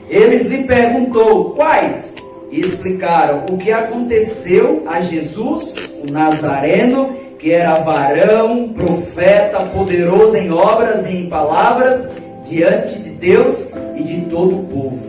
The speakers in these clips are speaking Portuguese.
Eles lhe perguntou quais, e explicaram o que aconteceu a Jesus, o Nazareno, que era varão, profeta, poderoso em obras e em palavras, diante de Deus e de todo o povo.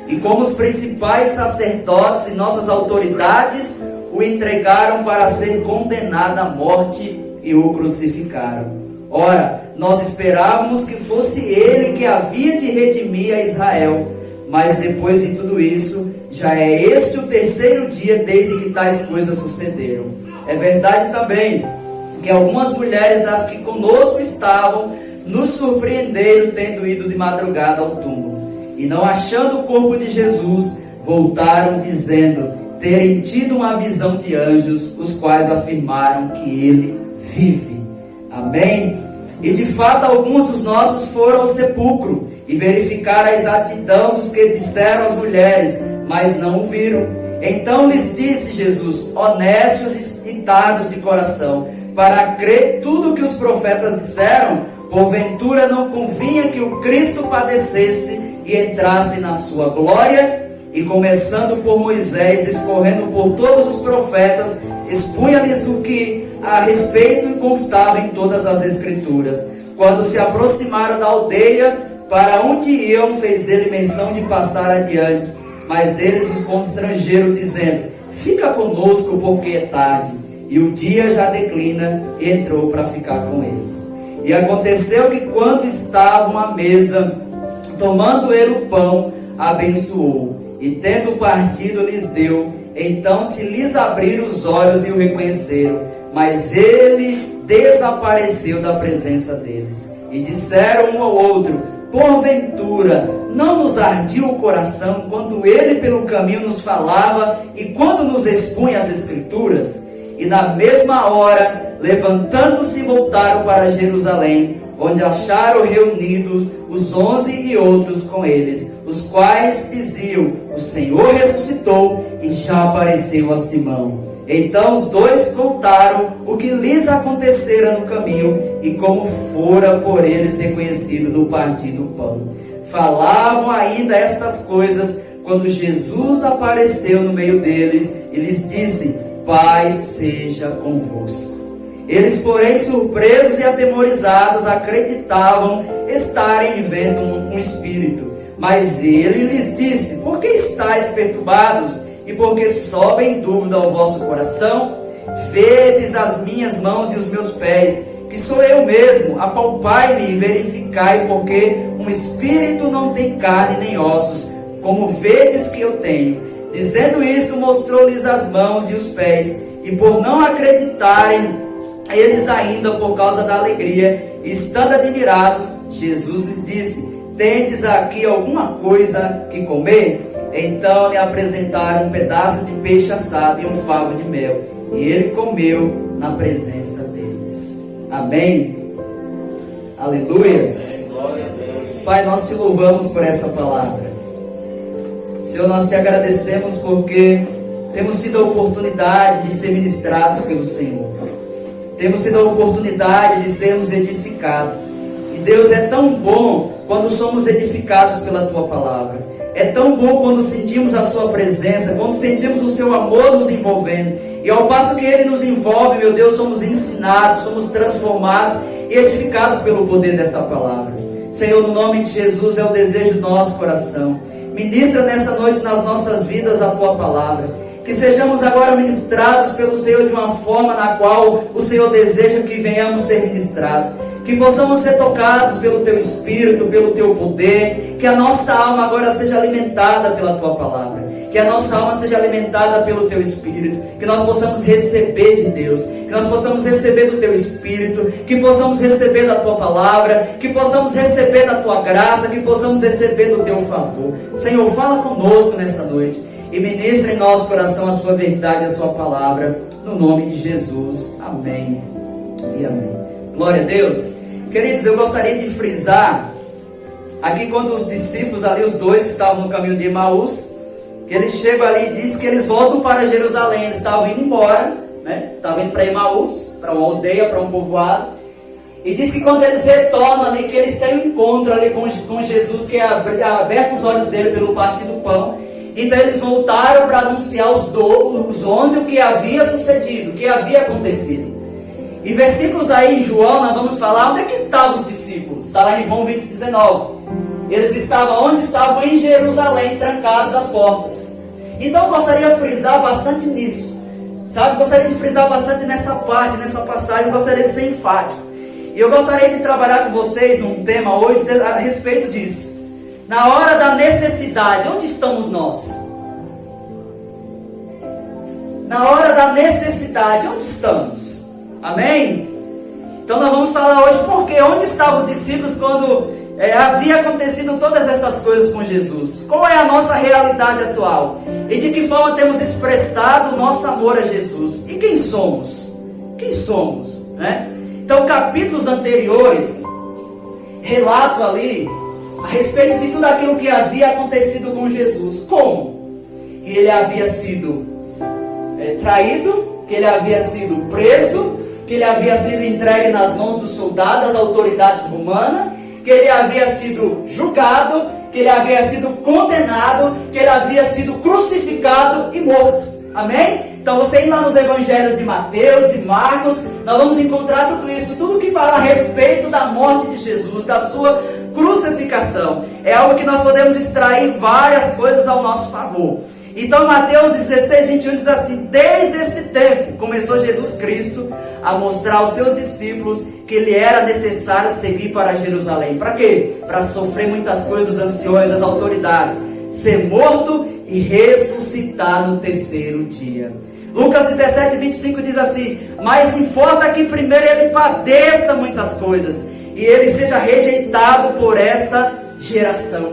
E como os principais sacerdotes e nossas autoridades o entregaram para ser condenado à morte e o crucificaram. Ora, nós esperávamos que fosse ele que havia de redimir a Israel, mas depois de tudo isso, já é este o terceiro dia desde que tais coisas sucederam. É verdade também que algumas mulheres das que conosco estavam nos surpreenderam tendo ido de madrugada ao túmulo, e não achando o corpo de Jesus, voltaram dizendo terem tido uma visão de anjos, os quais afirmaram que ele vive. Amém? E de fato alguns dos nossos foram ao sepulcro e verificaram a exatidão dos que disseram as mulheres, mas não o viram. Então lhes disse Jesus, honestos e tardos de coração, para crer tudo o que os profetas disseram, porventura não convinha que o Cristo padecesse e entrasse na sua glória? E começando por Moisés, discorrendo por todos os profetas, expunha-lhes o que a respeito constava em todas as Escrituras. Quando se aproximaram da aldeia, para onde iam, fez ele menção de passar adiante. Mas eles os constrangeram, dizendo, fica conosco, porque é tarde, e o dia já declina, e entrou para ficar com eles. E aconteceu que quando estavam à mesa, tomando ele o pão, abençoou, e tendo partido lhes deu. Então se lhes abriram os olhos e o reconheceram, mas ele desapareceu da presença deles. E disseram um ao outro, porventura não nos ardia o coração quando ele pelo caminho nos falava e quando nos expunha as Escrituras? E na mesma hora, levantando-se, voltaram para Jerusalém, onde acharam reunidos os 11 e outros com eles, os quais diziam, o Senhor ressuscitou e já apareceu a Simão. Então os dois contaram o que lhes acontecera no caminho e como fora por eles reconhecido no partir do pão. Falavam ainda estas coisas quando Jesus apareceu no meio deles e lhes disse, paz seja convosco. Eles, porém, surpresos e atemorizados, acreditavam estarem vendo um espírito. Mas ele lhes disse, por que estáis perturbados? E por que sobe em dúvida ao vosso coração? Vedes as minhas mãos e os meus pés, que sou eu mesmo, apalpai-me e verificai, porque um espírito não tem carne nem ossos, como vedes que eu tenho. Dizendo isto, mostrou-lhes as mãos e os pés, e por não acreditarem eles ainda por causa da alegria, e estando admirados, Jesus lhes disse, tendes aqui alguma coisa que comer? Então lhe apresentaram um pedaço de peixe assado e um favo de mel, e ele comeu na presença deles. Amém? Aleluias. Pai, nós te louvamos por essa palavra. Senhor, nós te agradecemos porque temos tido a oportunidade de ser ministrados pelo Senhor. Temos tido a oportunidade de sermos edificados. E Deus, é tão bom quando somos edificados pela tua palavra. É tão bom quando sentimos a sua presença, quando sentimos o seu amor nos envolvendo. E ao passo que ele nos envolve, meu Deus, somos ensinados, somos transformados e edificados pelo poder dessa palavra. Senhor, no nome de Jesus, é o desejo do nosso coração. Ministra nessa noite nas nossas vidas a tua palavra. Que sejamos agora ministrados pelo Senhor de uma forma na qual o Senhor deseja que venhamos ser ministrados. Que possamos ser tocados pelo teu Espírito, pelo teu poder. Que a nossa alma agora seja alimentada pela tua palavra. Que a nossa alma seja alimentada pelo teu Espírito. Que nós possamos receber de Deus. Que nós possamos receber do teu Espírito. Que possamos receber da tua palavra. Que possamos receber da tua graça. Que possamos receber do teu favor. Senhor, fala conosco nessa noite. E ministra em nosso coração a sua verdade e a sua palavra. No nome de Jesus. Amém e amém. Glória a Deus. Queridos, eu gostaria de frisar aqui quando os discípulos ali, os dois que estavam no caminho de Emaús, que eles chegam ali e dizem que eles voltam para Jerusalém. Eles estavam indo embora, né? Estavam indo para Emaús, para uma aldeia, para um povoado. E diz que quando eles retornam ali, que eles têm um encontro ali com Jesus, que é aberto os olhos dele pelo partir do pão. Então eles voltaram para anunciar os 11 o que havia sucedido, o que havia acontecido. E versículos aí em João, nós vamos falar onde é que estavam os discípulos. Está lá em João 20, 19. Eles estavam onde? Estavam em Jerusalém, trancados as portas. Então eu gostaria de frisar bastante nisso. Sabe? Gostaria de frisar bastante nessa parte, nessa passagem. Gostaria de ser enfático. E eu gostaria de trabalhar com vocês num tema hoje a respeito disso. Na hora da necessidade, onde estamos nós? Na hora da necessidade, onde estamos? Amém? Então nós vamos falar hoje porque onde estavam os discípulos quando havia acontecido todas essas coisas com Jesus? Qual é a nossa realidade atual? E de que forma temos expressado o nosso amor a Jesus? E quem somos? Quem somos? Né? Então capítulos anteriores relatam ali a respeito de tudo aquilo que havia acontecido com Jesus. Como? Que ele havia sido traído, que ele havia sido preso, que ele havia sido entregue nas mãos dos soldados, das autoridades romanas, que ele havia sido julgado, que ele havia sido condenado, que ele havia sido crucificado e morto. Amém? Então você indo lá nos evangelhos de Mateus, de Marcos, nós vamos encontrar tudo isso, tudo que fala a respeito da morte de Jesus, da sua crucificação. É algo que nós podemos extrair várias coisas ao nosso favor. Então Mateus 16, 21 diz assim: desde este tempo começou Jesus Cristo a mostrar aos seus discípulos que ele era necessário seguir para Jerusalém. Para quê? Para sofrer muitas coisas dos anciões, das autoridades, ser morto e ressuscitar no terceiro dia. Lucas 17, 25 diz assim: mas importa que primeiro ele padeça muitas coisas e ele seja rejeitado por essa geração.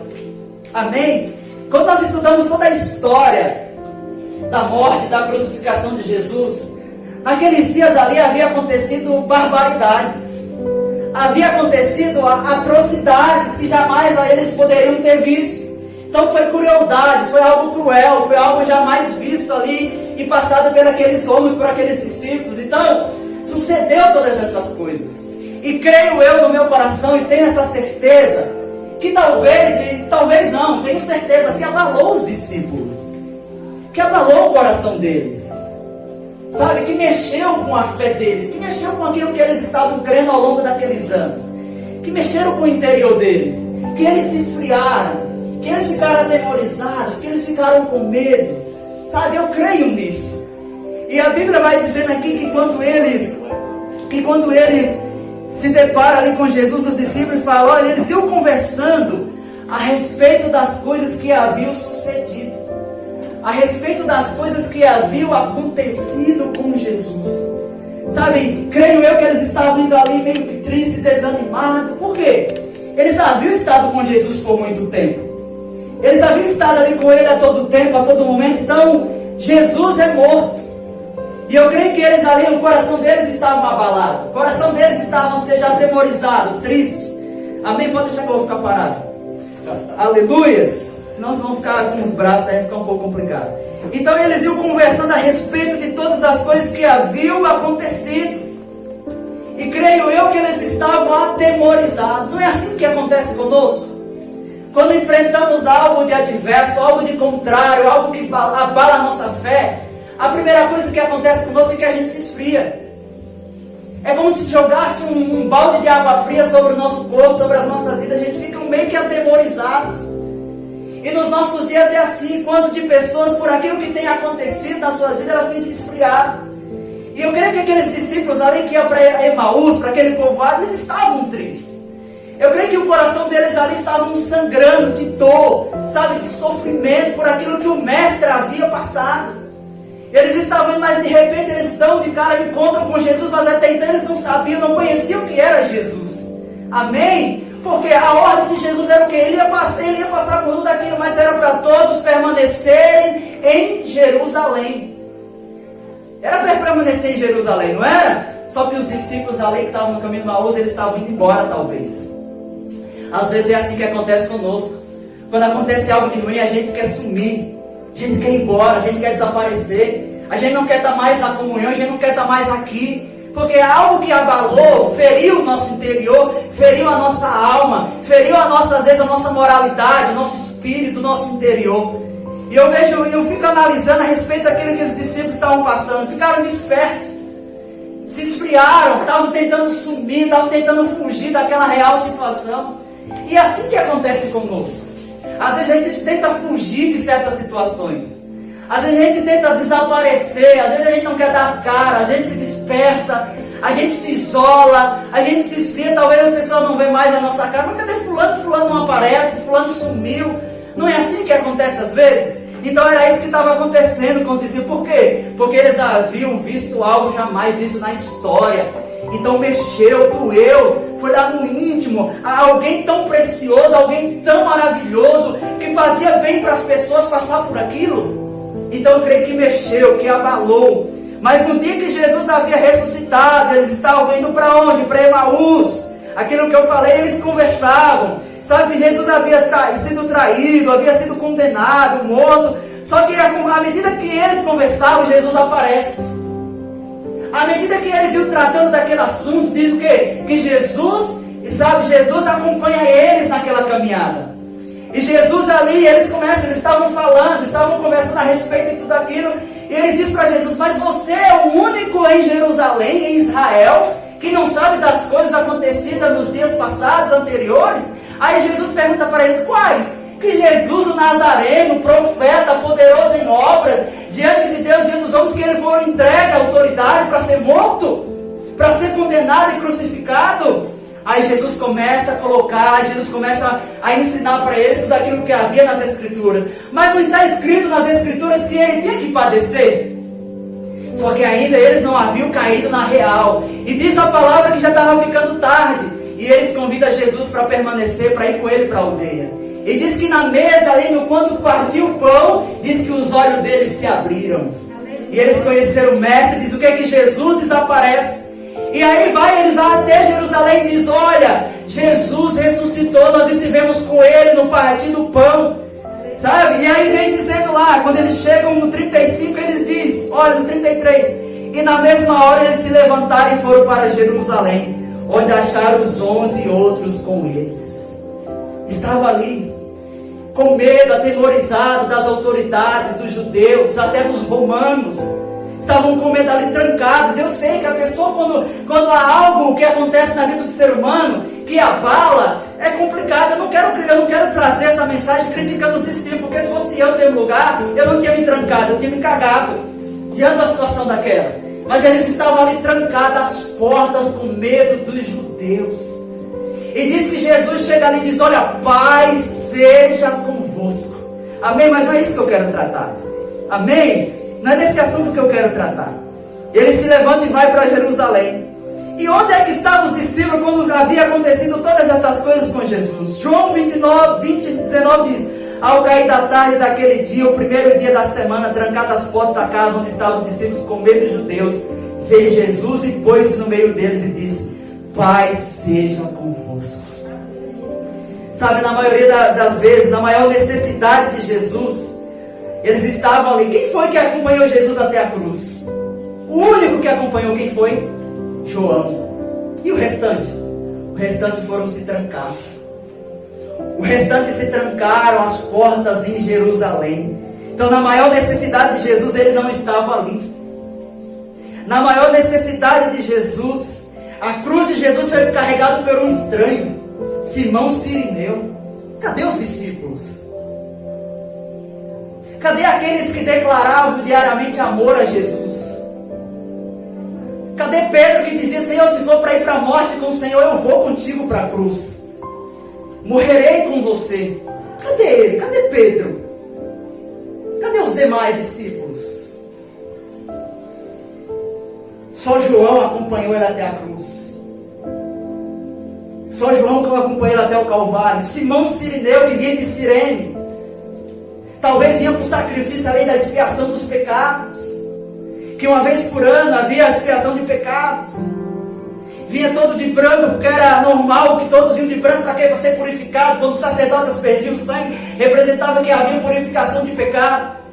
Amém? Quando nós estudamos toda a história da morte, da crucificação de Jesus, naqueles dias ali havia acontecido barbaridades, havia acontecido atrocidades que jamais eles poderiam ter visto. Então foi crueldade, foi algo cruel, foi algo jamais visto ali e passado por aqueles homens, por aqueles discípulos. Então sucedeu todas essas coisas. E creio eu no meu coração e tenho essa certeza que talvez não, tenho certeza que abalou os discípulos, que abalou o coração deles, sabe, que mexeu com a fé deles, que mexeu com aquilo que eles estavam crendo ao longo daqueles anos, que mexeram com o interior deles, que eles se esfriaram, que eles ficaram atemorizados, que eles ficaram com medo, sabe, eu creio nisso. E a Bíblia vai dizendo aqui que quando eles se deparam ali com Jesus, os discípulos falam, olha, eles iam conversando a respeito das coisas que haviam sucedido, a respeito das coisas que haviam acontecido com Jesus. Sabe, creio eu que eles estavam indo ali meio tristes, desanimados. Por quê? Eles haviam estado com Jesus por muito tempo. Eles haviam estado ali com ele a todo tempo, a todo momento. Então, Jesus é morto. E eu creio que eles ali, o coração deles estava abalado. O coração deles estava, seja, atemorizado, triste. Amém? Pode deixar que eu vou ficar parado. Aleluias. Senão vocês vão ficar com os braços, aí fica um pouco complicado. Então eles iam conversando a respeito de todas as coisas que haviam acontecido. E creio eu que eles estavam atemorizados. Não é assim que acontece conosco? Quando enfrentamos algo de adverso, algo de contrário, algo que abala a nossa fé, a primeira coisa que acontece conosco é que a gente se esfria. É como se jogasse um balde de água fria sobre o nosso corpo, sobre as nossas vidas. A gente fica meio que atemorizados. E nos nossos dias é assim. Quanto de pessoas, por aquilo que tem acontecido nas suas vidas, elas têm se esfriado. E eu creio que aqueles discípulos ali que iam para Emaús, para aquele povoado, eles estavam tristes. Eu creio que o coração deles ali estava sangrando de dor, sabe, de sofrimento por aquilo que o mestre havia passado. Eles estavam indo, mas de repente eles estão de cara, encontram com Jesus, mas até então eles não sabiam, não conheciam o que era Jesus. Amém? Porque a ordem de Jesus era o que? Ele ia passar por tudo aquilo, mas era para todos permanecerem em Jerusalém. Era para permanecer em Jerusalém, não era? Só que os discípulos ali que estavam no caminho de Emaús, eles estavam indo embora talvez. Às vezes é assim que acontece conosco. Quando acontece algo de ruim, a gente quer sumir. A gente quer ir embora, a gente quer desaparecer. A gente não quer estar mais na comunhão, a gente não quer estar mais aqui. Porque algo que abalou, feriu o nosso interior, feriu a nossa alma, feriu às vezes a nossa moralidade, o nosso espírito, o nosso interior. E eu fico analisando a respeito daquilo que os discípulos estavam passando. Ficaram dispersos, se esfriaram, estavam tentando sumir, estavam tentando fugir daquela real situação. E é assim que acontece conosco. Às vezes a gente tenta fugir de certas situações. Às vezes a gente tenta desaparecer, às vezes a gente não quer dar as caras, a gente se dispersa, a gente se isola, a gente se esfria, talvez as pessoas não vejam mais a nossa cara. Mas cadê fulano? Fulano não aparece, fulano sumiu. Não é assim que acontece às vezes? Então era isso que estava acontecendo com os discípulos. Por quê? Porque eles haviam visto algo jamais visto na história. Então mexeu, doeu, foi lá no íntimo. Alguém tão precioso, alguém tão maravilhoso, que fazia bem para as pessoas passar por aquilo. Então eu creio que mexeu, que abalou. Mas no dia que Jesus havia ressuscitado, eles estavam indo para onde? Para Emaús. Aquilo que eu falei, eles conversavam. Sabe que Jesus havia sido traído, havia sido condenado, morto. Só que à medida que eles conversavam, Jesus aparece. À medida que eles iam tratando daquele assunto, diz o quê? Que Jesus acompanha eles naquela caminhada. E Jesus ali, eles estavam falando, estavam conversando a respeito de tudo aquilo. E eles dizem para Jesus: mas você é o único em Jerusalém, em Israel, que não sabe das coisas acontecidas nos dias passados, anteriores? Aí Jesus pergunta para ele: quais? Que Jesus, o Nazareno, profeta, poderoso em obras, diante de Deus, diante dos homens, que ele foi entregue à autoridade para ser morto, para ser condenado e crucificado. Aí Jesus começa a colocar, Jesus começa a ensinar para eles tudo aquilo que havia nas Escrituras. Mas não está escrito nas Escrituras que ele tinha que padecer. Só que ainda eles não haviam caído na real. E diz a palavra que já estava ficando tarde. E eles convidam Jesus para permanecer, para ir com ele para a aldeia. E diz que na mesa ali, quando partiu o pão, diz que os olhos deles se abriram. E eles conheceram o mestre, diz o que é que Jesus desaparece. E aí eles vão até Jerusalém e diz: olha, Jesus ressuscitou, nós estivemos com ele no partir do pão. Sabe? E aí vem dizendo lá, quando eles chegam no 35, eles dizem, olha, no 33, e na mesma hora eles se levantaram e foram para Jerusalém, onde acharam os 11 outros com eles. Estava ali, com medo, atemorizado das autoridades, dos judeus, até dos romanos. Estavam com medo ali, trancados. Eu sei que a pessoa, quando há algo que acontece na vida do ser humano, que abala, é complicado. Eu não quero trazer essa mensagem criticando os discípulos, porque se fosse eu no mesmo lugar, eu não tinha me trancado, eu tinha me cagado diante da situação daquela. Mas eles estavam ali trancados às portas com medo dos judeus. E diz que Jesus chega ali e diz: olha, paz seja convosco. Amém? Mas não é isso que eu quero tratar. Amém? Não é desse assunto que eu quero tratar. Ele se levanta e vai para Jerusalém. E onde é que estavam os discípulos quando havia acontecido todas essas coisas com Jesus? João 19 diz: ao cair da tarde daquele dia, o primeiro dia da semana, trancadas as portas da casa onde estavam os discípulos com medo dos judeus, veio Jesus e pôs-se no meio deles e disse: paz seja convosco. Sabe, na maioria das vezes, na maior necessidade de Jesus, eles estavam ali. Quem foi que acompanhou Jesus até a cruz? O único que acompanhou, quem foi? João. E o restante? O restante foram se trancar. O restante se trancaram as portas em Jerusalém. Então, na maior necessidade de Jesus, ele não estava ali. Na maior necessidade de Jesus, a cruz de Jesus foi carregada por um estranho, Simão Cirineu. Cadê os discípulos? Cadê aqueles que declaravam diariamente amor a Jesus? Cadê Pedro que dizia: Senhor, se for para ir para a morte com o Senhor, eu vou contigo para a cruz. Morrerei com você. Cadê ele? Cadê Pedro? Cadê os demais discípulos? Só João acompanhou ele até a cruz. Só João que acompanhou ele até o Calvário. Simão Cirineu, que vinha de Cirene, talvez ia para o sacrifício além da expiação dos pecados, que uma vez por ano havia a expiação de pecados. Vinha todo de branco, porque era normal que todos vinham de branco para que ser purificado. Quando os sacerdotes perdiam o sangue, representava que havia purificação de pecado.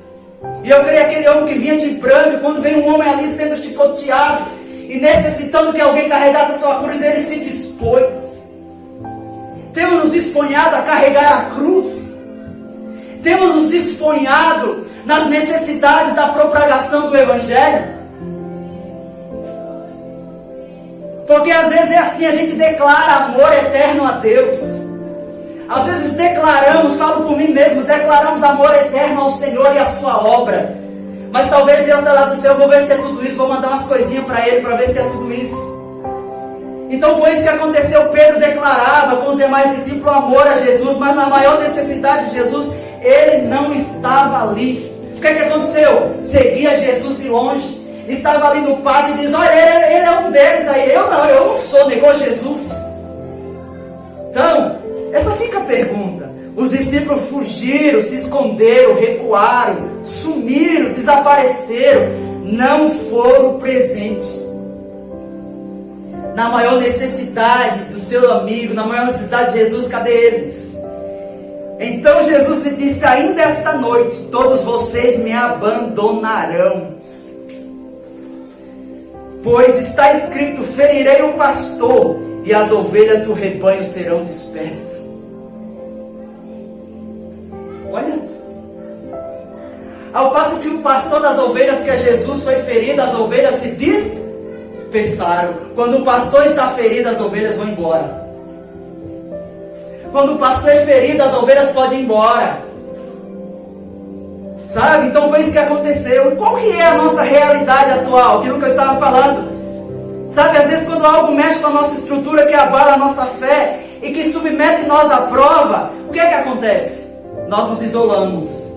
E eu creio aquele homem que vinha de branco, quando veio um homem ali sendo chicoteado, e necessitando que alguém carregasse a sua cruz, ele se dispôs. Temos nos disponhado a carregar a cruz. Temos nos disponhado nas necessidades da propagação do Evangelho. Porque às vezes é assim, a gente declara amor eterno a Deus. Às vezes declaramos, falo por mim mesmo, declaramos amor eterno ao Senhor e à sua obra. Mas talvez Deus está lá do céu, vou ver se é tudo isso, vou mandar umas coisinhas para Ele para ver se é tudo isso. Então foi isso que aconteceu. Pedro declarava com os demais discípulos amor a Jesus, mas na maior necessidade de Jesus, ele não estava ali. O que é que aconteceu? Seguia Jesus de longe. Estava ali no pátio e diz, olha, ele é um deles aí. Eu não sou, negou Jesus. Então, essa fica a pergunta. Os discípulos fugiram, se esconderam, recuaram, sumiram, desapareceram, não foram presentes. Na maior necessidade do seu amigo, na maior necessidade de Jesus, cadê eles? Então Jesus lhe disse, ainda esta noite, todos vocês me abandonarão. Pois está escrito, ferirei o pastor, e as ovelhas do rebanho serão dispersas. Olha, ao passo que o pastor das ovelhas, que é Jesus, foi ferido, as ovelhas se dispersaram. Quando o pastor está ferido, as ovelhas vão embora. Quando o pastor é ferido, as ovelhas podem ir embora. Sabe? Então foi isso que aconteceu. Qual que é a nossa realidade atual? Aquilo que eu estava falando. Sabe, às vezes quando algo mexe com a nossa estrutura, que abala a nossa fé e que submete nós à prova, o que é que acontece? Nós nos isolamos.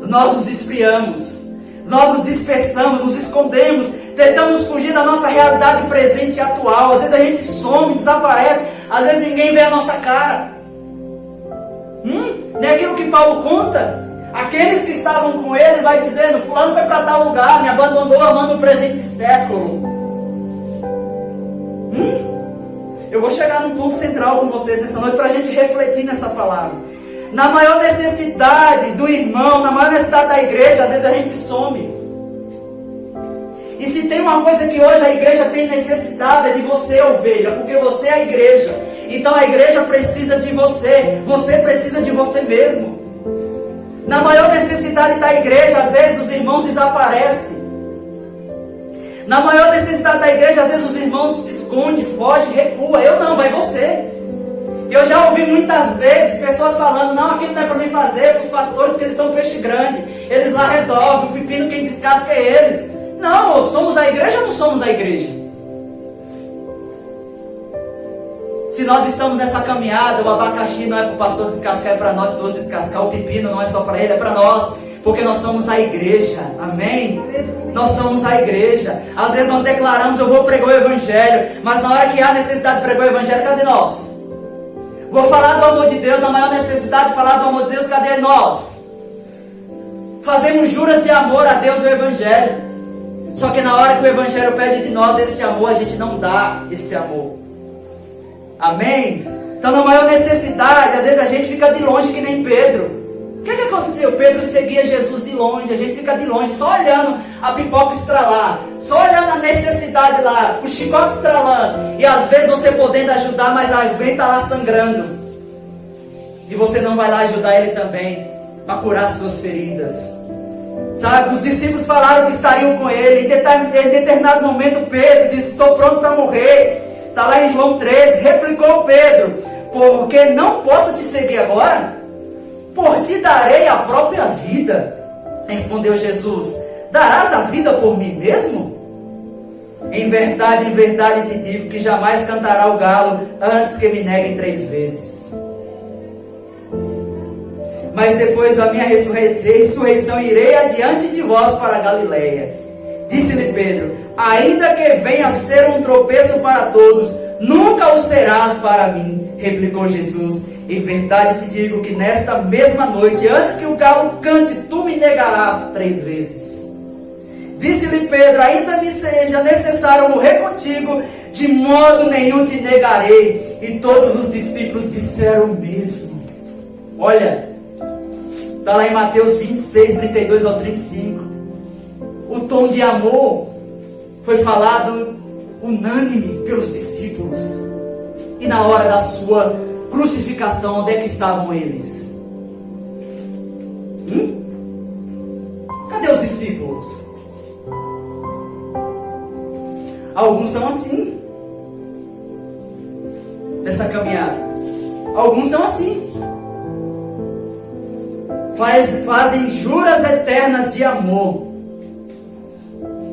Nós nos esfriamos. Nós nos dispersamos, nos escondemos. Tentamos fugir da nossa realidade presente e atual. Às vezes a gente some, desaparece. Às vezes ninguém vê a nossa cara. Não é aquilo que Paulo conta? Aqueles que estavam com ele, vai dizendo, fulano foi para tal lugar, me abandonou amando o presente século. Eu vou chegar num ponto central com vocês nessa noite, para a gente refletir nessa palavra. Na maior necessidade do irmão, na maior necessidade da igreja, às vezes a gente some. E se tem uma coisa que hoje a igreja tem necessidade, é de você, ovelha, porque você é a igreja. Então a igreja precisa de você precisa de você mesmo. Na maior necessidade da igreja, às vezes os irmãos desaparecem. Na maior necessidade da igreja, às vezes os irmãos se escondem, fogem, recuam. Eu não, vai você. Eu já ouvi muitas vezes pessoas falando, não, aquilo não é para mim fazer, para os pastores, porque eles são peixe grande. Eles lá resolvem, o pepino quem descasca é eles. Não, somos a igreja ou não somos a igreja? Se nós estamos nessa caminhada, o abacaxi não é para o pastor descascar, é para nós todos descascar. O pepino não é só para ele, é para nós. Porque nós somos a igreja, amém? Nós somos a igreja. Às vezes nós declaramos, eu vou pregar o evangelho, mas na hora que há necessidade de pregar o evangelho, cadê nós? Vou falar do amor de Deus, na maior necessidade de falar do amor de Deus, cadê nós? Fazemos juras de amor a Deus e o evangelho. Só que na hora que o evangelho pede de nós esse amor, a gente não dá esse amor. Amém? Então na maior necessidade, às vezes a gente fica de longe que nem Pedro. O que aconteceu? Pedro seguia Jesus de longe, a gente fica de longe, só olhando a pipoca estralar, só olhando a necessidade lá, o chicote estralando, e às vezes você podendo ajudar, mas alguém está lá sangrando, e você não vai lá ajudar ele também, para curar suas feridas. Sabe, os discípulos falaram que estariam com ele, em determinado momento Pedro disse, estou pronto para morrer, está lá em João 13, replicou Pedro, porque não posso te seguir agora? Por ti darei a própria vida. Respondeu Jesus, darás a vida por mim mesmo? Em verdade te digo que jamais cantará o galo antes que me neguem 3 vezes. Mas depois da minha ressurreição irei adiante de vós para a Galileia. Disse-lhe Pedro, ainda que venha a ser um tropeço para todos, nunca o serás para mim. Replicou Jesus, em verdade te digo que nesta mesma noite, antes que o galo cante, tu me negarás 3 vezes. Disse-lhe Pedro, ainda me seja necessário morrer contigo, de modo nenhum te negarei. E todos os discípulos disseram o mesmo. Olha, está lá em Mateus 26, 32 ao 35. O tom de amor foi falado unânime pelos discípulos. E na hora da sua crucificação, onde é que estavam eles? Cadê os discípulos? Alguns são assim, nessa caminhada. Alguns são assim. Fazem juras eternas de amor.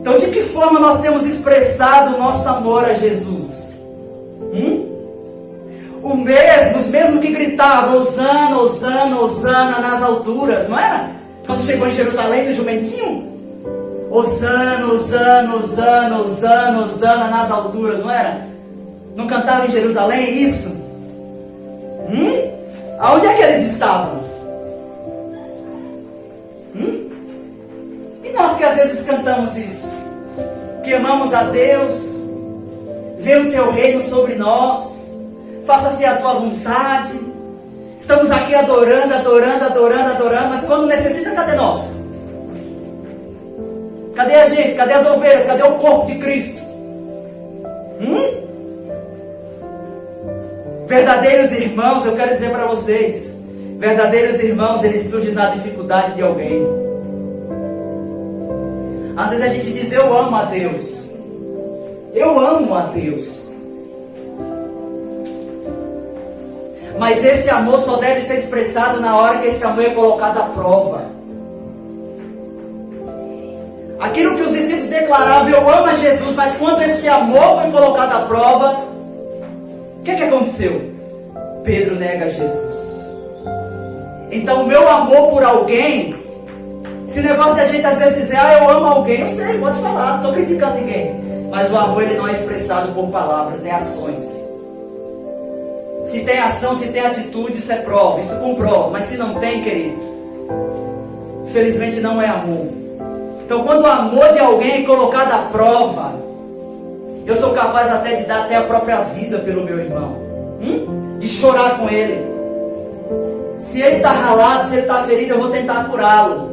Então, de que forma nós temos expressado o nosso amor a Jesus? Os mesmos que gritavam Hosana, Hosana, Hosana nas alturas, não era? Quando chegou em Jerusalém do jumentinho? Hosana, Hosana, Hosana, Hosana, Hosana nas alturas, não era? Não cantaram em Jerusalém isso? Aonde é que eles estavam? E nós que às vezes cantamos isso, que amamos a Deus, vê o teu reino sobre nós, faça-se a tua vontade, estamos aqui adorando, adorando, adorando, adorando, mas quando necessita, cadê nós? Cadê a gente? Cadê as ovelhas? Cadê o corpo de Cristo? Verdadeiros irmãos, eu quero dizer para vocês, verdadeiros irmãos, eles surgem na dificuldade de alguém. Às vezes a gente diz, eu amo a Deus. Eu amo a Deus. Mas esse amor só deve ser expressado na hora que esse amor é colocado à prova. Aquilo que os discípulos declaravam, eu amo a Jesus, mas quando esse amor foi colocado à prova, o que aconteceu? Pedro nega Jesus. Então o meu amor por alguém, esse negócio de a gente às vezes dizer, eu amo alguém, eu sei, pode falar, não estou criticando ninguém. Mas o amor ele não é expressado por palavras, é ações. Se tem ação, se tem atitude, isso é prova, isso comprova. Mas se não tem, querido, infelizmente não é amor. Então quando o amor de alguém é colocado à prova, eu sou capaz até de dar até a própria vida pelo meu irmão, de chorar com ele. Se ele está ralado, se ele está ferido, eu vou tentar curá-lo.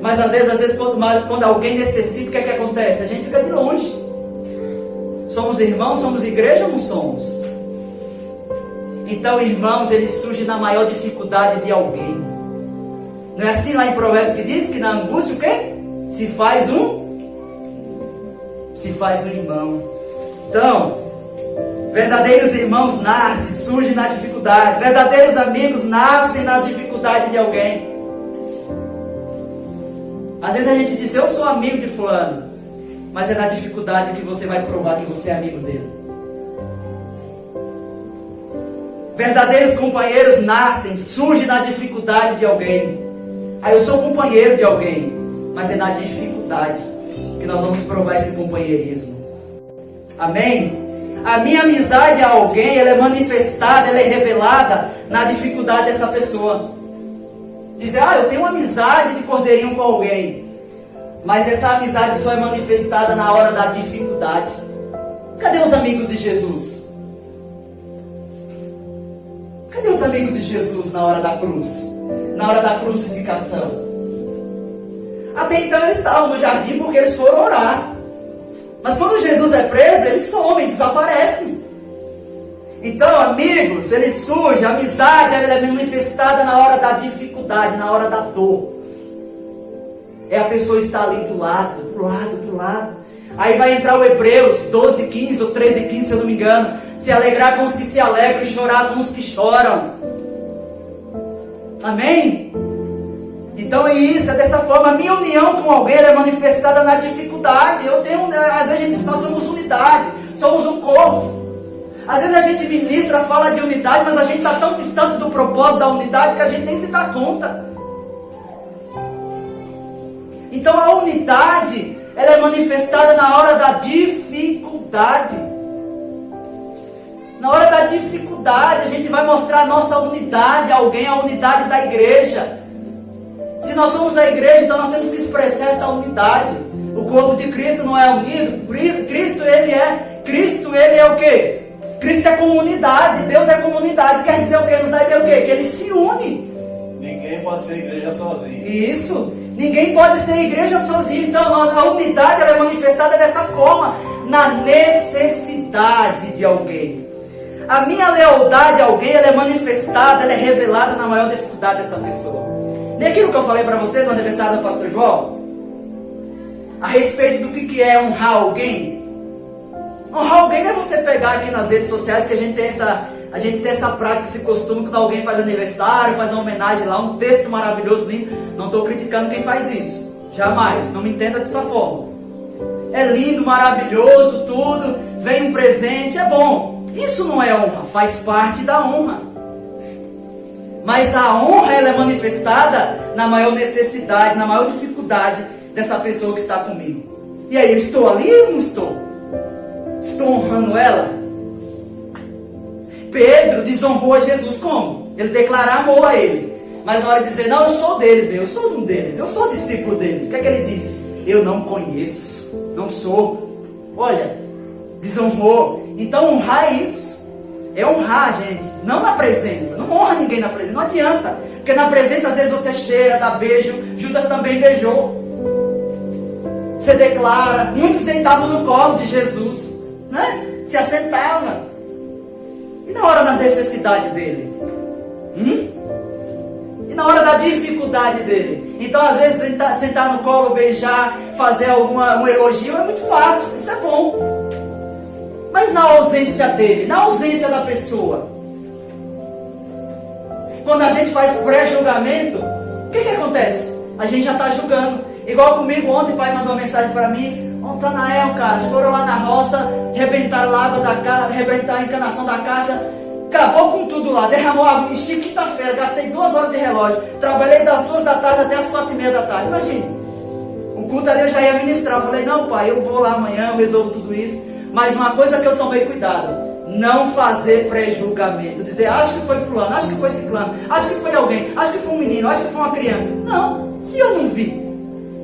Mas às vezes quando alguém necessita, o que é que acontece? A gente fica de longe. Somos irmãos, somos igreja ou não somos? Então, irmãos, eles surgem na maior dificuldade de alguém. Não é assim lá em Provérbios que diz que na angústia o quê? Se faz um irmão. Então, verdadeiros irmãos nascem, surgem na dificuldade. Verdadeiros amigos nascem nas dificuldades de alguém. Às vezes a gente diz, eu sou amigo de fulano, mas é na dificuldade que você vai provar que você é amigo dele. Verdadeiros companheiros nascem, surgem na dificuldade de alguém. Eu sou companheiro de alguém, mas é na dificuldade que nós vamos provar esse companheirismo. Amém? A minha amizade a alguém, ela é manifestada, ela é revelada na dificuldade dessa pessoa. Dizer, eu tenho uma amizade de cordeirinho com alguém, mas essa amizade só é manifestada na hora da dificuldade. Cadê os amigos de Jesus? Cadê os amigos de Jesus na hora da cruz? Na hora da crucificação? Até então eles estavam no jardim porque eles foram orar. Mas quando Jesus é preso, eles somem, desaparecem. Então, amigos, eles surgem, a amizade ela é manifestada na hora da dificuldade, na hora da dor. É a pessoa estar ali do lado, do lado, do lado. Aí vai entrar o Hebreus 12:15 ou 13:15, se eu não me engano. Se alegrar com os que se alegram e chorar com os que choram. Amém? Então é isso, é dessa forma. A minha união com alguém é manifestada na dificuldade. Às vezes a gente diz, nós somos unidade, somos um corpo. Às vezes a gente ministra, fala de unidade, mas a gente está tão distante do propósito da unidade que a gente nem se dá conta. Então a unidade, ela é manifestada na hora da dificuldade. Na hora da dificuldade, a gente vai mostrar a nossa unidade a alguém, a unidade da igreja. Se nós somos a igreja, então nós temos que expressar essa unidade. O corpo de Cristo não é unido. Cristo ele é o quê? Cristo é comunidade, Deus é comunidade. Quer dizer o quê? Nos dá a ideia o quê? Que ele se une. Ninguém pode ser igreja sozinho. Isso. Ninguém pode ser igreja sozinho. Então a unidade ela é manifestada dessa forma, na necessidade de alguém. A minha lealdade a alguém, ela é manifestada, ela é revelada na maior dificuldade dessa pessoa. Nem aquilo que eu falei para vocês no aniversário do pastor João, a respeito do que é honrar alguém. Honrar alguém não é você pegar aqui nas redes sociais, que a gente tem essa prática, esse costume, quando alguém faz aniversário, faz uma homenagem lá, um texto maravilhoso, lindo. Não estou criticando quem faz isso, jamais, não me entenda dessa forma. É lindo, maravilhoso, tudo, vem um presente, é bom. Isso não é honra, faz parte da honra. Mas a honra, ela é manifestada na maior necessidade, na maior dificuldade dessa pessoa que está comigo. E aí, eu estou ali ou não estou? Estou honrando ela? Pedro desonrou a Jesus como? Ele declarar amor a ele. Mas na hora de dizer, não, eu sou deles, eu sou um deles, eu sou discípulo deles. O que é que ele diz? Eu não conheço, não sou. Olha, desonrou. Então honrar é isso. É honrar, gente. Não na presença. Não honra ninguém na presença. Não adianta. Porque na presença às vezes você cheira, dá beijo. Judas também beijou. Você declara. Muitos deitavam no colo de Jesus, né? Se assentavam. E na hora da necessidade dele? E na hora da dificuldade dele? Então às vezes sentar no colo, beijar, fazer um elogio é muito fácil. Isso é bom. Mas na ausência dele, na ausência da pessoa, quando a gente faz pré-julgamento, o que acontece? A gente já está julgando. Igual comigo, ontem o pai mandou uma mensagem para mim. Ontem, Tanael, cara, foram lá na roça, rebentaram a água da caixa, rebentaram a encanação da caixa, acabou com tudo lá, derramou água, enchi quinta-feira, gastei 2 horas de relógio, trabalhei das 2 da tarde até as 4:30 da tarde. Imagina, o culto ali eu já ia ministrar. Eu falei, não pai, eu vou lá amanhã, eu resolvo tudo isso. Mas uma coisa que eu tomei cuidado, não fazer pré-julgamento, dizer, acho que foi fulano, acho que foi ciclano, acho que foi alguém, acho que foi um menino, acho que foi uma criança. Não, se eu não vi,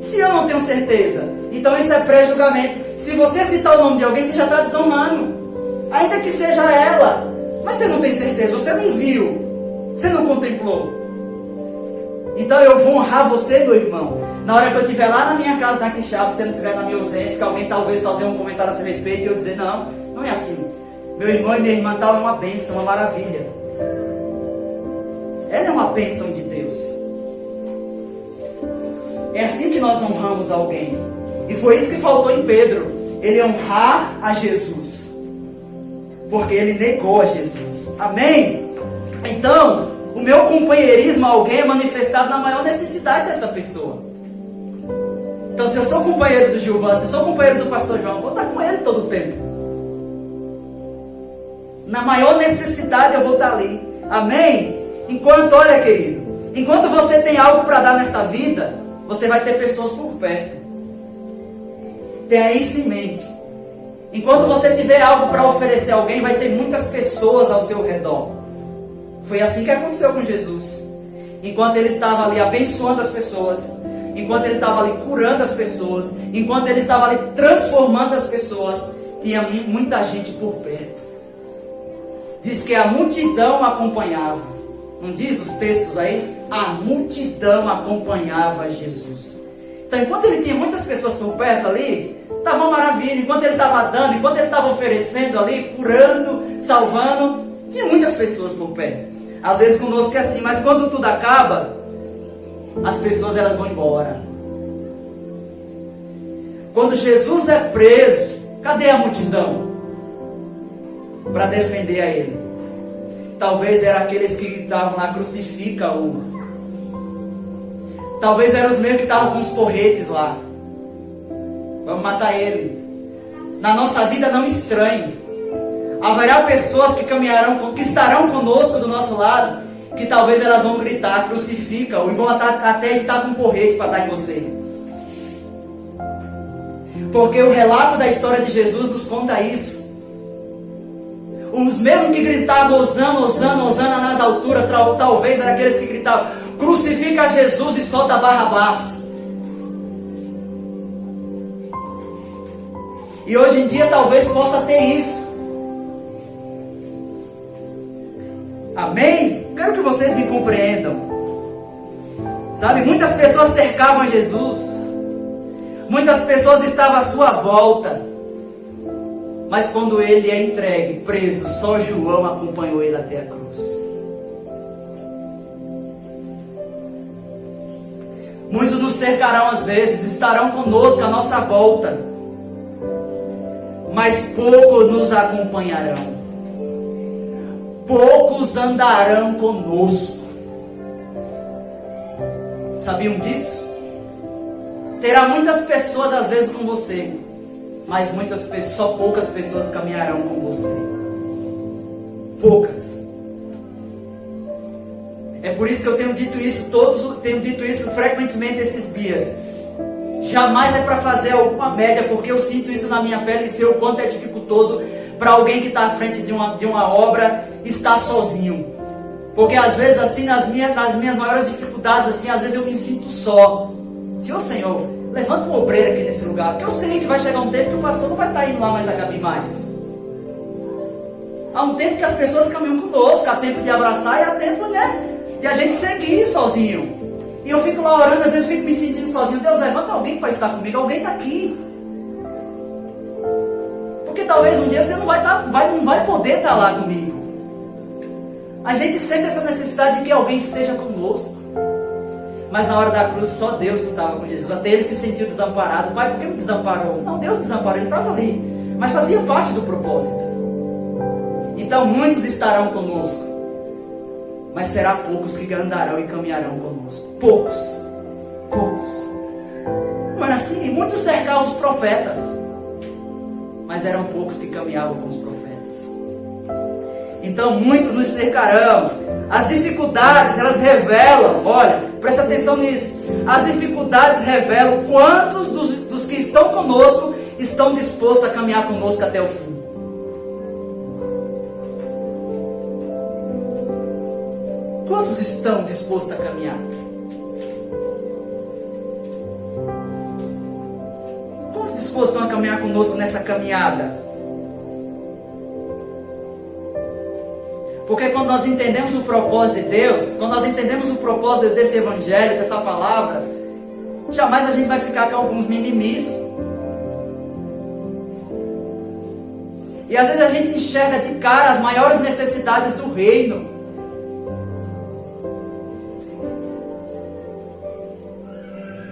se eu não tenho certeza, então isso é pré-julgamento. Se você citar o nome de alguém, você já está desonrando, ainda que seja ela, mas você não tem certeza, você não viu, você não contemplou. Então eu vou honrar você, meu irmão, na hora que eu estiver lá na minha casa, na Quixaba, se você não estiver na minha ausência, que alguém talvez fazer um comentário a seu respeito e eu dizer, não, não é assim. Meu irmão e minha irmã tal é uma bênção, uma maravilha. Ela é uma bênção de Deus. É assim que nós honramos alguém. E foi isso que faltou em Pedro. Ele honrar a Jesus. Porque ele negou a Jesus. Amém? Então, o meu companheirismo a alguém é manifestado na maior necessidade dessa pessoa. Então, se eu sou companheiro do Gilvan, se eu sou companheiro do pastor João, eu vou estar com ele todo o tempo. Na maior necessidade eu vou estar ali. Amém? Enquanto, olha querido, enquanto você tem algo para dar nessa vida, você vai ter pessoas por perto. Tenha isso em mente. Enquanto você tiver algo para oferecer a alguém, vai ter muitas pessoas ao seu redor. Foi assim que aconteceu com Jesus. Enquanto ele estava ali abençoando as pessoas, enquanto ele estava ali curando as pessoas, enquanto ele estava ali transformando as pessoas, tinha muita gente por perto. Diz que a multidão acompanhava. Não diz os textos aí? A multidão acompanhava Jesus. Então, enquanto ele tinha muitas pessoas por perto ali, estava uma maravilha. Enquanto ele estava dando, enquanto ele estava oferecendo ali, curando, salvando, tinha muitas pessoas por perto. Às vezes conosco é assim, mas quando tudo acaba, as pessoas elas vão embora. Quando Jesus é preso, cadê a multidão para defender a ele? Talvez eram aqueles que gritavam lá, crucifica-o. Talvez eram os mesmos que estavam com os porretes lá. Vamos matar ele. Na nossa vida não estranhe. Haverá pessoas que caminharão, que estarão conosco do nosso lado, que talvez elas vão gritar, crucifica-o, e vão até estar com um porrete para dar em você. Porque o relato da história de Jesus nos conta isso. Os mesmos que gritavam, Hosana, Hosana, Hosana nas alturas, talvez eram aqueles que gritavam, crucifica Jesus e solta Barrabás. E hoje em dia talvez possa ter isso. Amém? Quero que vocês me compreendam. Sabe, muitas pessoas cercavam Jesus. Muitas pessoas estavam à sua volta. Mas quando ele é entregue, preso, só João acompanhou ele até a cruz. Muitos nos cercarão às vezes, estarão conosco à nossa volta, mas poucos nos acompanharão. Poucos andarão conosco. Sabiam disso? Terá muitas pessoas às vezes com você, mas só poucas pessoas caminharão com você. Poucas. É por isso que eu tenho dito isso frequentemente esses dias. Jamais é para fazer alguma média, porque eu sinto isso na minha pele e sei o quanto é dificultoso para alguém que está à frente de uma obra estar sozinho. Porque às vezes assim, nas minhas maiores dificuldades, assim, às vezes eu me sinto só. Senhor, levanta um obreiro aqui nesse lugar, porque eu sei que vai chegar um tempo que o pastor não vai estar indo lá mais a Gabi mais. Há um tempo que as pessoas caminham conosco, há tempo de abraçar e há tempo, de a gente seguir sozinho. E eu fico lá orando, às vezes eu fico me sentindo sozinho. Deus, levanta alguém para estar comigo, alguém está aqui. Porque talvez um dia você não vai poder estar lá comigo. A gente sente essa necessidade de que alguém esteja conosco. Mas na hora da cruz só Deus estava com Jesus. Até ele se sentiu desamparado. Pai, por que me desamparou? Não, Deus desamparou, ele estava ali. Mas fazia parte do propósito. Então muitos estarão conosco, mas será poucos que andarão e caminharão conosco. Poucos. Não era assim? Muitos cercavam os profetas, mas eram poucos que caminhavam com os profetas. Então muitos nos cercarão. As dificuldades, elas revelam, olha, presta atenção nisso. As dificuldades revelam quantos dos que estão conosco estão dispostos a caminhar conosco até o fim. Quantos estão dispostos a caminhar? Quantos dispostos estão a caminhar conosco nessa caminhada? Porque quando nós entendemos o propósito de Deus, quando nós entendemos o propósito desse evangelho, dessa palavra, jamais a gente vai ficar com alguns mimimis. E às vezes a gente enxerga de cara as maiores necessidades do reino.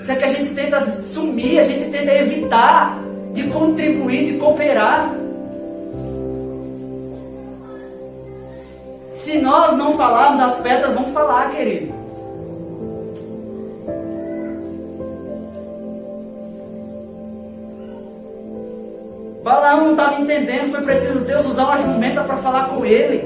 Isso é que a gente tenta sumir, a gente tenta evitar de contribuir, de cooperar. Se nós não falarmos, as pedras vão falar, querido. Balaão não estava entendendo, foi preciso Deus usar uma jumenta para falar com ele.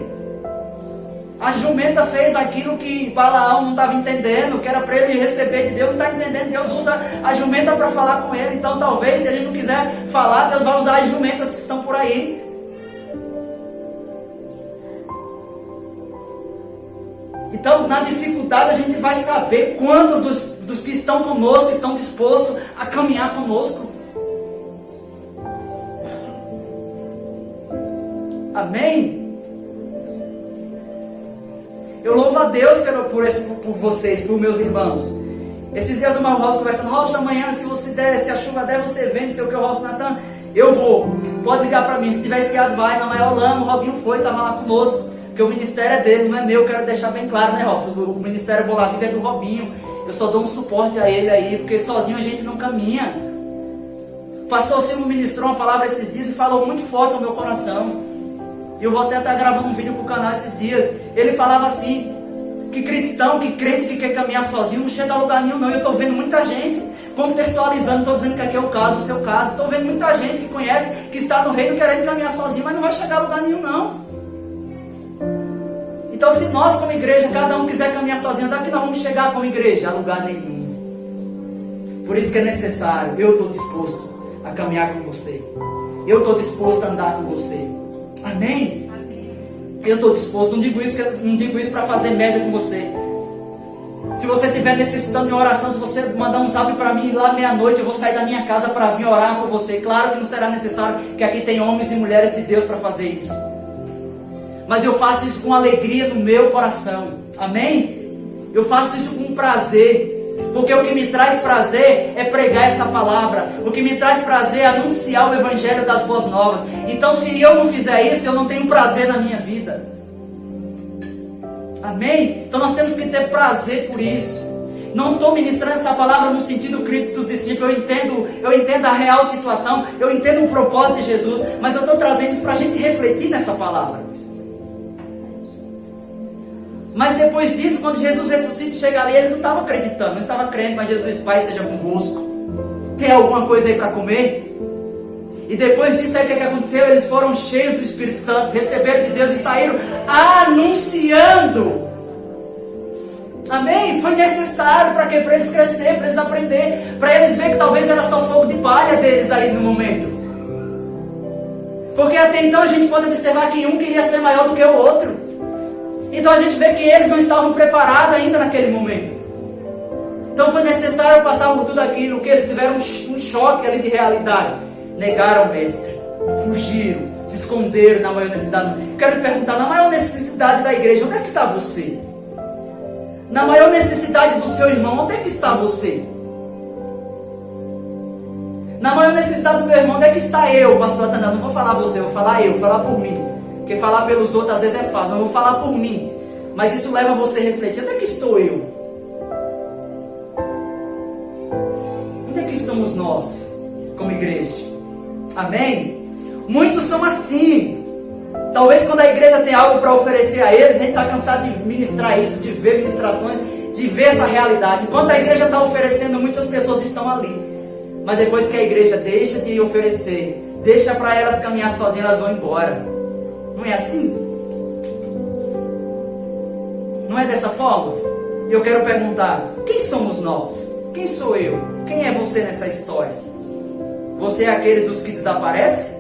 A jumenta fez aquilo que Balaão não estava entendendo, que era para ele receber de Deus, não está entendendo. Deus usa a jumenta para falar com ele. Então talvez, se ele não quiser falar, Deus vai usar as jumentas que estão por aí. Então, na dificuldade, a gente vai saber quantos dos que estão conosco estão dispostos a caminhar conosco. Amém? Eu louvo a Deus por vocês, por meus irmãos. Esses dias o Marcos Robson conversando, Robson, amanhã se a chuva der, você vem, não sei o que, o Robson, Natan, eu vou. Pode ligar para mim, se tiver esquiado, vai. Na maior lama, o Robinho foi, estava lá conosco. Porque o ministério é dele, não é meu, quero deixar bem claro, né, Robson? O ministério Bola Viva é do Robinho. Eu só dou um suporte a ele aí, porque sozinho a gente não caminha. O pastor Silvio ministrou uma palavra esses dias e falou muito forte ao meu coração. E eu vou até estar gravando um vídeo para o canal esses dias. Ele falava assim, que cristão, que crente que quer caminhar sozinho não chega a lugar nenhum não. Eu estou vendo muita gente, contextualizando, estou dizendo que aqui é o caso, o seu caso. Estou vendo muita gente que conhece, que está no reino querendo caminhar sozinho, mas não vai chegar a lugar nenhum não. Então, se nós como igreja, cada um quiser caminhar sozinho, daqui nós vamos chegar como igreja a lugar nenhum. Por isso que é necessário, eu estou disposto a caminhar com você. Eu estou disposto a andar com você. Amém? Eu estou disposto, não digo isso para fazer média com você. Se você estiver necessitando de uma oração, se você mandar um zap para mim lá meia-noite, eu vou sair da minha casa para vir orar por você. Claro que não será necessário, que aqui tem homens e mulheres de Deus para fazer isso. Mas eu faço isso com alegria no meu coração. Amém? Eu faço isso com prazer. Porque o que me traz prazer é pregar essa palavra. O que me traz prazer é anunciar o evangelho das boas novas. Então, se eu não fizer isso, eu não tenho prazer na minha vida. Amém? Então nós temos que ter prazer por isso. Não estou ministrando essa palavra no sentido crítico dos discípulos. Eu entendo a real situação, eu entendo o propósito de Jesus, mas eu estou trazendo isso para a gente refletir nessa palavra. Mas depois disso, quando Jesus ressuscita e chega ali, eles não estavam acreditando, não estavam crendo, mas Jesus, Pai, seja convosco. Tem alguma coisa aí para comer? E depois disso aí, o que aconteceu? Eles foram cheios do Espírito Santo, receberam de Deus e saíram anunciando. Amém? Foi necessário para quê? Para eles crescerem, para eles aprenderem, para eles verem que talvez era só fogo de palha deles ali no momento. Porque até então a gente pode observar que um queria ser maior do que o outro. Então a gente vê que eles não estavam preparados ainda naquele momento. Então foi necessário passar por tudo aquilo, que eles tiveram um choque ali de realidade. Negaram o mestre, fugiram, se esconderam na maior necessidade. Quero lhe perguntar, na maior necessidade da igreja, onde é que está você? Na maior necessidade do seu irmão, onde é que está você? Na maior necessidade do meu irmão, onde é que está eu, pastor Atanael? Não vou falar você, vou falar eu, vou falar por mim. Porque falar pelos outros às vezes é fácil, mas eu vou falar por mim. Mas isso leva você a refletir, onde é que estou eu? Onde é que estamos nós, como igreja? Amém? Muitos são assim. Talvez quando a igreja tem algo para oferecer a eles, a gente está cansado de ministrar isso, de ver ministrações, de ver essa realidade. Enquanto a igreja está oferecendo, muitas pessoas estão ali. Mas depois que a igreja deixa de oferecer, deixa para elas caminhar sozinhas, elas vão embora. Não é assim? Não é dessa forma? Eu quero perguntar, quem somos nós? Quem sou eu? Quem é você nessa história? Você é aquele dos que desaparecem?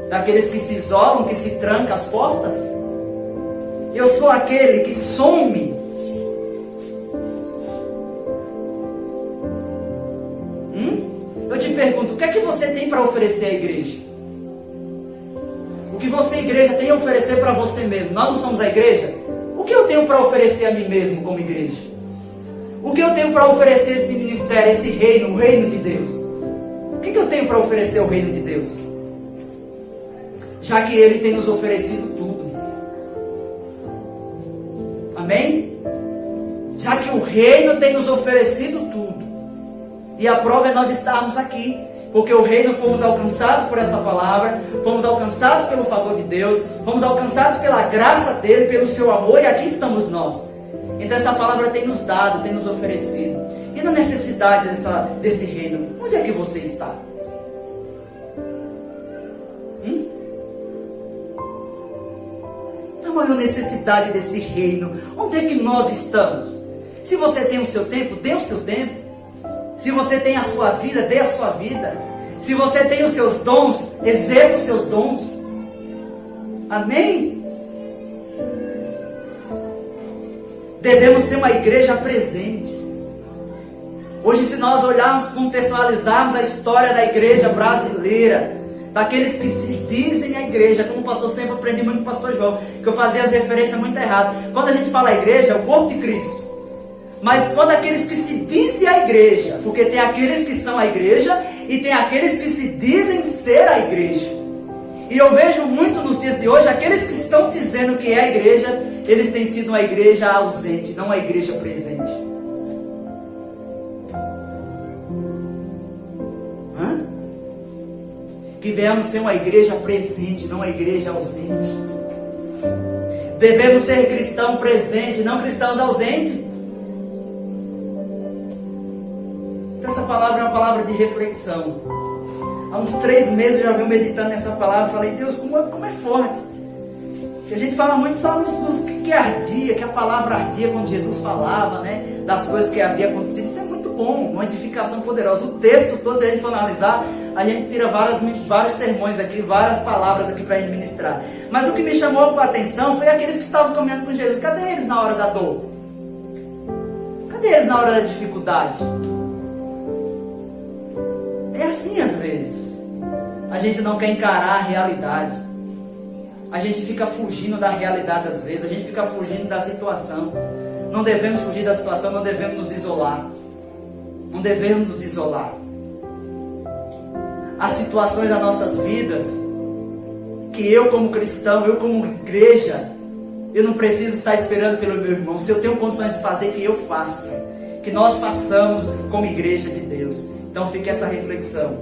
Daqueles que se isolam, que se trancam as portas? Eu sou aquele que some. Eu te pergunto, o que é que você tem para oferecer à igreja? O que você, igreja, tem a oferecer para você mesmo? Nós não somos a igreja? O que eu tenho para oferecer a mim mesmo como igreja? O que eu tenho para oferecer esse ministério, esse reino, o reino de Deus? O que eu tenho para oferecer ao reino de Deus? Já que Ele tem nos oferecido tudo. Amém? Já que o reino tem nos oferecido tudo. E a prova é nós estarmos aqui. Porque o reino fomos alcançados por essa palavra, fomos alcançados pelo favor de Deus, fomos alcançados pela graça dele, pelo seu amor, e aqui estamos nós. Então essa palavra tem nos dado, tem nos oferecido. E na necessidade desse reino, onde é que você está? Na maior necessidade desse reino, onde é que nós estamos? Se você tem o seu tempo, dê o seu tempo. Se você tem a sua vida, dê a sua vida. Se você tem os seus dons, exerça os seus dons. Amém? Devemos ser uma igreja presente. Hoje, se nós olharmos, contextualizarmos a história da igreja brasileira, daqueles que se dizem a igreja, como o pastor sempre aprendi muito com o pastor João, que eu fazia as referências muito erradas. Quando a gente fala igreja, é o corpo de Cristo. Mas quando aqueles que se dizem a igreja, porque tem aqueles que são a igreja e tem aqueles que se dizem ser a igreja. E eu vejo muito nos dias de hoje, aqueles que estão dizendo que é a igreja, eles têm sido uma igreja ausente, não uma igreja presente. Que venhamos ser uma igreja presente, não uma igreja ausente. Devemos ser cristãos presentes, não cristãos ausentes. Essa palavra é uma palavra de reflexão. Há uns 3 meses eu já venho meditando nessa palavra. Falei, Deus, como é forte. Que a gente fala muito só nos que ardia, que a palavra ardia quando Jesus falava, né? Das coisas que havia acontecido. Isso é muito bom, uma edificação poderosa. O texto todo, se a gente for analisar, a gente tira vários sermões aqui, várias palavras aqui para a gente ministrar. Mas o que me chamou a atenção foi aqueles que estavam caminhando com Jesus. Cadê eles na hora da dor? Cadê eles na hora da dificuldade? É assim às vezes. A gente não quer encarar a realidade. A gente fica fugindo da realidade às vezes. A gente fica fugindo da situação. Não devemos fugir da situação, não devemos nos isolar. Não devemos nos isolar. Há situações das nossas vidas que eu como cristão, eu como igreja, eu não preciso estar esperando pelo meu irmão. Se eu tenho condições de fazer, que eu faça. Que nós façamos como igreja de Deus. Então fica essa reflexão.